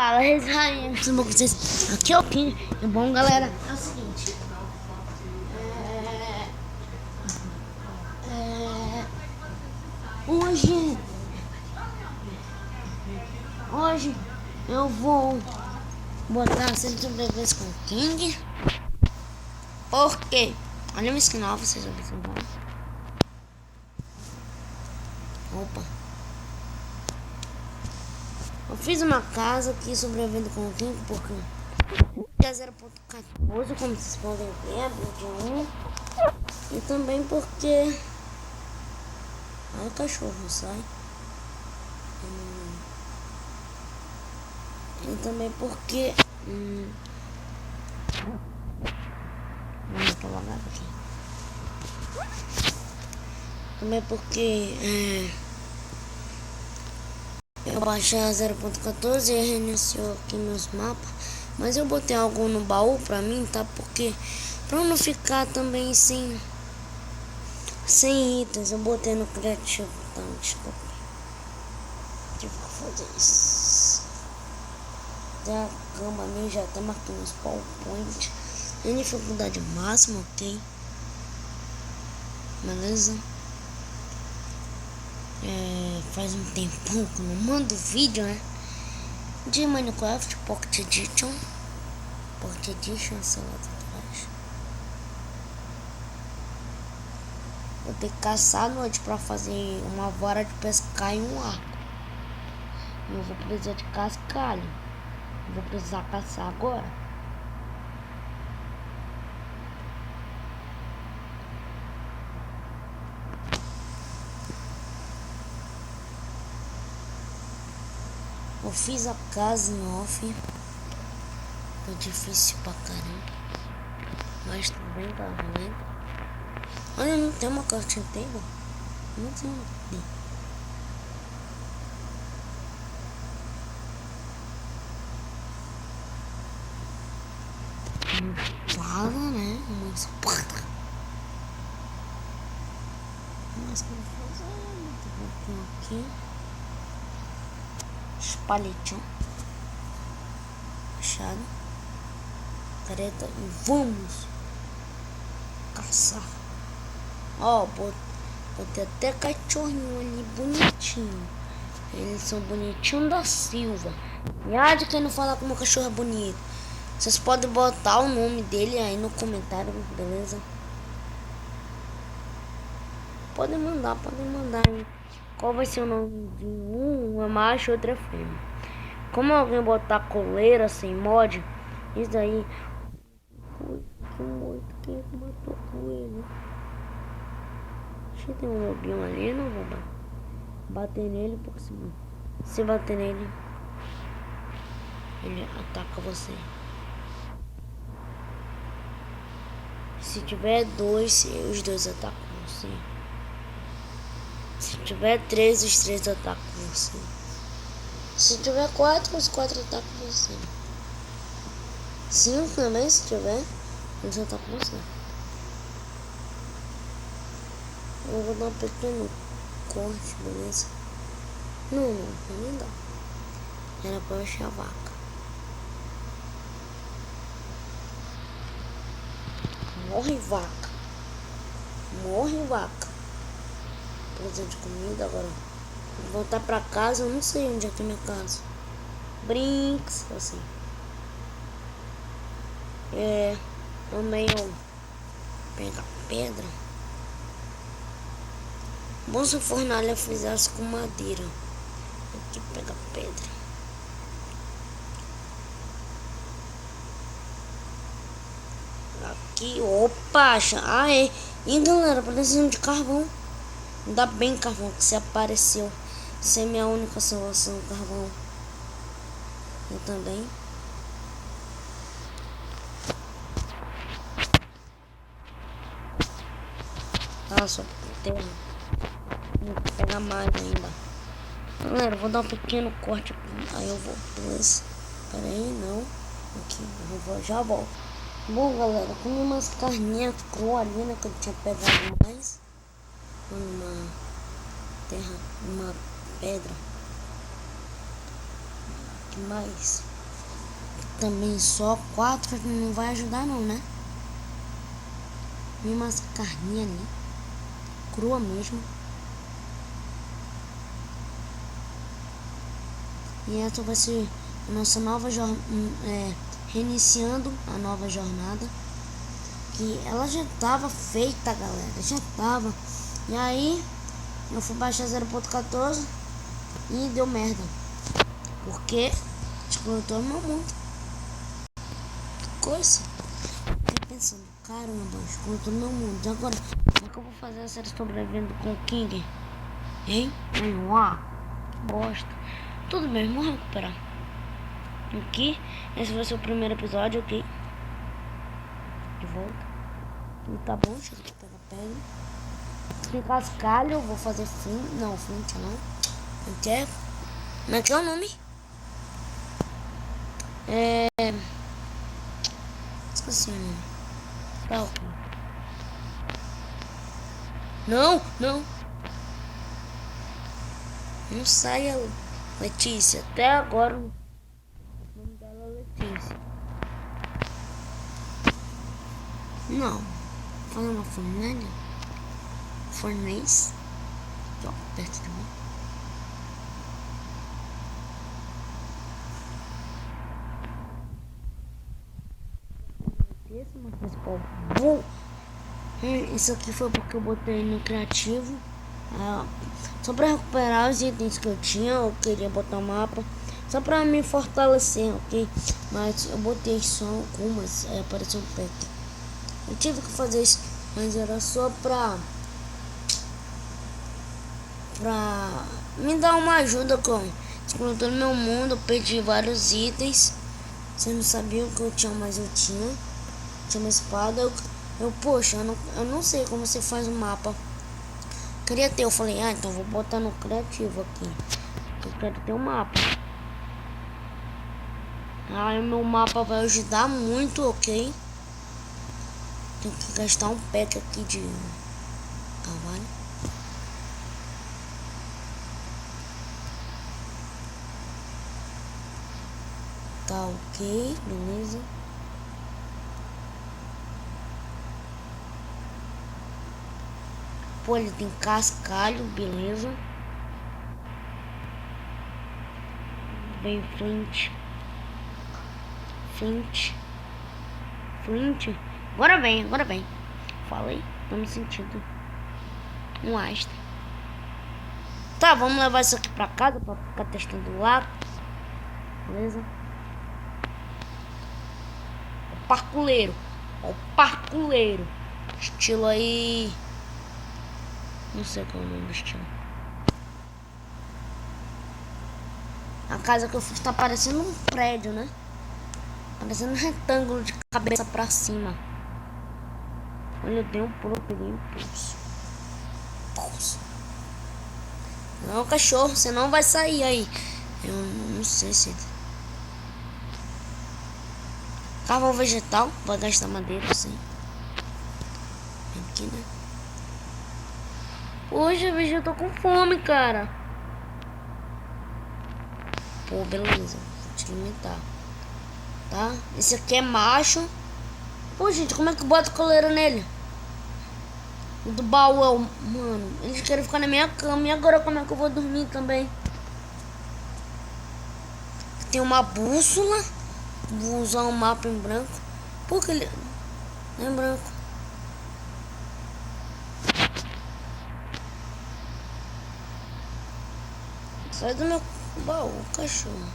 Fala, Israel, tudo bom com vocês? Aqui é o Kim. E bom, galera, é o seguinte. Hoje eu vou botar sempre sobrevivência com o King. Porque, olha minha skin nova, vocês vão ver se bom. Opa. Eu fiz uma casa aqui sobrevivendo com o King porque é 0.14, como vocês podem ver, é de 1. E também porque... Olha o cachorro, sai. E também porque... Tô lagado aqui. Também porque... eu baixei a 0.14 e reiniciou aqui meus mapas. Mas eu botei algo no baú pra mim, tá? Porque... Pra eu não ficar também sem itens, eu botei no criativo, tá? Desculpa. Tive que fazer isso. Tem a cama ali, já até marquei nos PowerPoint. Em dificuldade máxima, ok? Beleza? Faz um tempão que eu não mando vídeo, né? De Minecraft Pocket Edition. Pocket Edition, sei lá, atrás. Vou ter que caçar à noite pra fazer uma vara de pescar e um arco. E eu vou precisar de cascalho. Vou precisar caçar agora. Eu fiz a casa em off. Foi difícil pra caramba. Mas também tá valendo. Olha, não tem uma crafting table? Não tem. Fala, né? Uma espada. Mas como fazer? Vou aqui. Espalhetão. Fechado. Careta. E vamos caçar. Ó, botei até cachorrinho ali bonitinho. Eles são bonitinhos da Silva. E a de quem não falar como o cachorro é bonito. Vocês podem botar o nome dele aí no comentário, beleza? Podem mandar aí. Qual vai ser o nome de um é macho, outro é fêmea. Como alguém botar coleira sem mod, isso aí. Quem matou coelho? Deixa eu ter um lobinho ali, não vou bater nele, porque se bater nele, ele ataca você. Se tiver dois, os dois atacam você. Se tiver três, os três atacam você. Se tiver quatro, os quatro atacam você. 5 também, se tiver, eles atacam você. Eu vou dar um pequeno corte, beleza? Não nem dá. Era pra eu achar a vaca. Morre vaca. Morre vaca. Presente de comida agora. Vou voltar pra casa, eu não sei onde é que é minha casa. Brinks, assim. Também eu pegar pedra. Bom se a fornalha fizesse com madeira. Aqui pegar pedra. Aqui, opa, é. E galera, precisando de carvão. Ainda bem, carvão, que você apareceu. Você é minha única salvação, carvão. Eu também. Só terra. Vou pegar mais ainda. Galera, vou dar um pequeno corte aqui. Aí eu vou. Beleza? Pera aí, não. Aqui, já volto. Bom, galera, comi umas carninhas cru ali, né? Que eu tinha pegado mais. Numa terra, numa pedra. Que mais? também só 4 não vai ajudar não, né? Mesmo essa carninha ali, crua mesmo. E essa vai ser a nossa nova reiniciando a nova jornada. Que ela já tava feita, galera, já tava. E aí eu fui baixar 0.14 e deu merda, porque excluiu todo meu mundo. Coisa. Fiquei pensando, caramba, excluiu todo meu mundo. E agora, como é que eu vou fazer a série sobrevivendo com o King? Hein? Bosta. Tudo bem, vamos recuperar. Aqui, esse vai ser o primeiro episódio, ok? De volta. E tá bom, deixa eu pegar pedra. Tem cascalho, eu vou fazer flint. Não, flint não. Como é que é o nome? Esqueci o nome. Tá, ok. Não. Não saia, Letícia. Até agora o nome dela é Letícia. Não. Fala uma fornalha. Fornês. Ó, perto de mim. Esse é o principal. Isso aqui foi porque eu botei no criativo. Só pra recuperar os itens que eu tinha. Eu queria botar o mapa só pra me fortalecer, ok? Mas eu botei só algumas. Aí apareceu um pack. Eu tive que fazer isso, mas era só pra me dar uma ajuda com explorando meu mundo. Eu perdi vários itens. Você não sabia o que eu tinha, mas eu tinha uma espada. Poxa, eu não sei como você faz um mapa. Queria ter, eu falei, então vou botar no criativo aqui. Eu quero ter um mapa. Aí meu mapa vai ajudar muito, ok? Tenho que gastar um pack aqui de cavalo. Tá ok, beleza. Pô, ele tem cascalho, beleza. Vem flint. Agora vem. Falei, tô me sentindo um astro. Tá, vamos levar isso aqui pra casa pra ficar testando lá. Beleza? O parculeiro. Estilo aí. Não sei qual é o nome do estilo. A casa que eu fiz tá parecendo um prédio, né? Parecendo um retângulo de cabeça pra cima. Olha, eu dei um pulo, peguei um pulso. Não, cachorro, você não vai sair aí. Eu não sei se... Carvão vegetal, vai gastar madeira, sim. Aqui, né? Hoje eu tô com fome, cara. Pô, beleza. Vou te alimentar. Tá? Esse aqui é macho. Pô, gente, como é que bota coleira nele? O do baú, mano, eles querem ficar na minha cama. E agora como é que eu vou dormir também? Tem uma bússola. Vou usar um mapa em branco. Por que ele... é em branco. Sai do meu baú, cachorro.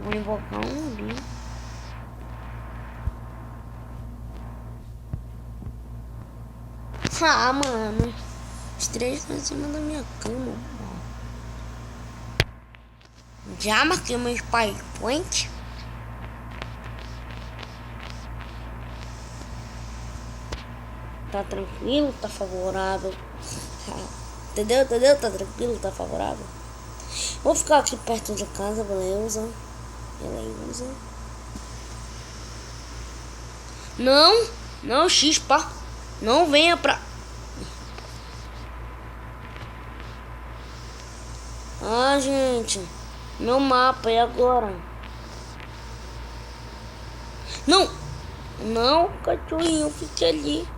Vou invocar um ali. Mano. Os 3 estão em cima da minha cama. Já marquei meu spy point. Tá tranquilo, tá favorável. Entendeu? Tá tranquilo, tá favorável. Vou ficar aqui perto de casa, beleza? Não, chispa. Não venha pra... Ah, gente. Meu mapa, e agora? Não! Não, cachorrinho, fique ali.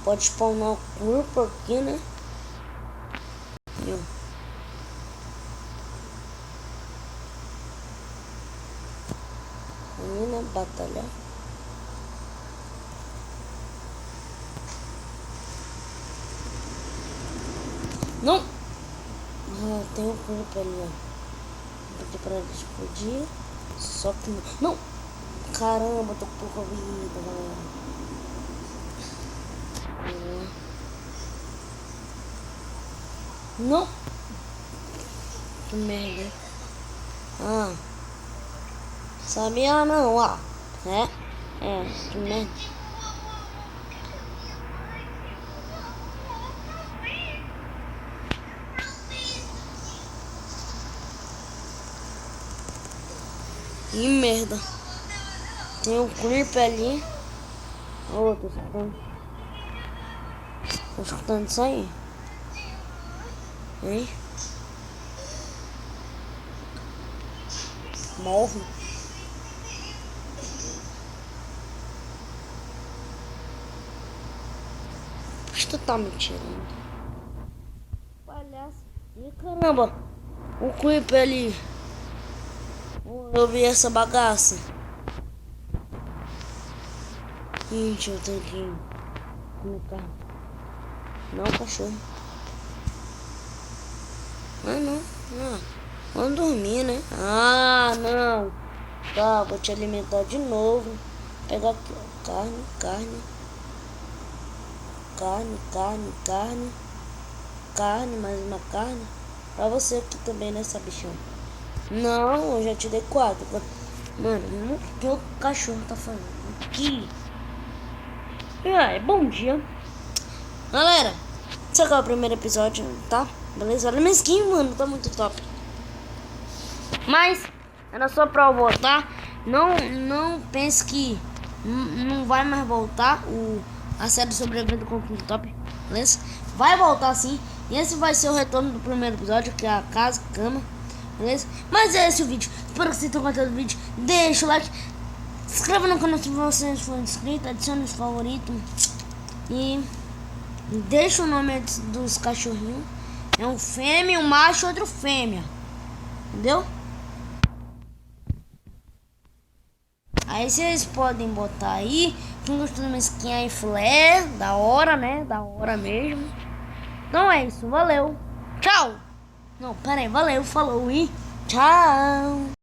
Pode spawnar o corpo aqui, né? Menina, batalhar. Não! Ah, tem um corpo ali, ó. Vou pedir pra ele explodir. Só que não. Não! Caramba, tô com pouca vida, galera. Não! Que merda. Ah. Sabia não, ó. Que merda. Que merda. Tem um creep ali. Oh, tô escutando. Tô escutando isso aí. Hein? Morre. Tu tá me tirando. Palhaço. Ih, caramba. O creep ali. Eu vi essa bagaça. Gente, eu tenho que colocar. Não, cachorro. Ah, não. Ah, vamos dormir, né? Ah, não. Tá, vou te alimentar de novo. Pegar aqui, ó. Carne, mais uma carne. Pra você aqui também, né, bichão? Não, eu já te dei 4. Mano, o que o cachorro tá falando aqui? Bom dia. Galera, esse aqui é o primeiro episódio, tá? Beleza? Olha minha skin, mano, tá muito top. Mas, era só pra eu voltar. Não pense que não vai mais voltar a série sobrevivendo com o top, beleza? Vai voltar sim. E esse vai ser o retorno do primeiro episódio, que é a casa, cama, beleza? Mas é esse o vídeo. Espero que vocês tenham gostado do vídeo. Deixa o like. Se inscreva no canal se você for inscrito. Adicione os favoritos. E deixa o nome dos cachorrinhos. É um fêmea, um macho e outro fêmea. Entendeu? Aí vocês podem botar aí. Quem gostou de uma skin aí, flare. Da hora, né? Da hora mesmo. Então é isso. Valeu. Tchau. Não, pera aí. Valeu. Falou e tchau.